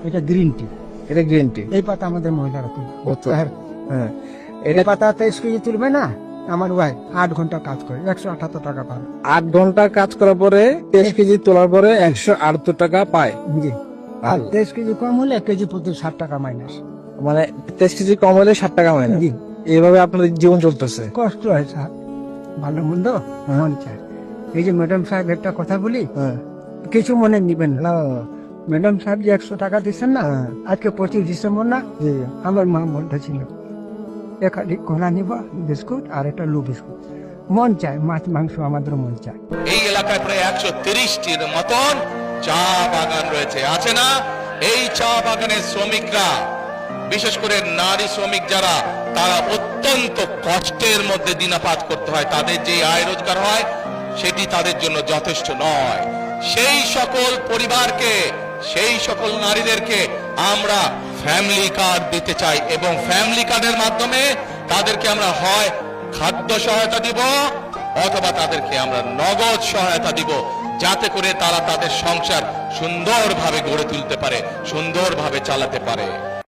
এটা green tea. এটা green tea. এই পাতা আমাদের মহিলারা তুলবে। হ্যাঁ, এই এটা পাতা 23 কেজি তুলবে না, আমার ভাই 8 ঘন্টা কাজ করে 178 টাকা পাবে। 8 ঘন্টা কাজ করার পরে 23 কেজি তোলার পরে 178 টাকা পায়। জি। আর 23 কেজি কম হলে 1 কেজি প্রতি 60 টাকা মাইনাস। মানে 23 কেজি কম হলে 60 টাকা মাইনাস। জি। এইভাবে আপনাদের জীবন চলতেছে। কষ্ট হয় স্যার, ভালো মন্দ মন চায়। এই যে ম্যাডাম সাহেব একটা কথা বলি, হ্যাঁ, কিছু মনে নিবেন না। না, ম্যাডাম সাহেব যে 100 টাকা দিচ্ছেন না, আজকে 25 ডিসেম্বর না, জি, আমার মা বলতেছিল এখানে কোলা নিব বিস্কুট আর একটা লু বিস্কুট। মন চায়, মাছ মাংস আমাদের মন চায়। এই এলাকায় প্রায় 130টির মতন চা বাগান রয়েছে, আছে না? এই চা বাগানের শ্রমিকরা, বিশেষ করে নারী শ্রমিক যারা, তারা অত্যন্ত কষ্টের মধ্যে দিনাপাত করতে হয়। তাদের যে আয় রোজগার হয় সেটি তাদের জন্য যথেষ্ট নয়। সেই সকল পরিবারকে, সেই সকল নারীদেরকে আমরা ফ্যামিলি কার্ড দিতে চাই, এবং ফ্যামিলি কার্ডের মাধ্যমে তাদেরকে আমরা হয় খাদ্য সহায়তা দিব অথবা তাদেরকে আমরা নগদ সহায়তা দিব, যাতে করে তারা তাদের সংসার সুন্দরভাবে গড়ে তুলতে পারে, সুন্দরভাবে চালাতে পারে।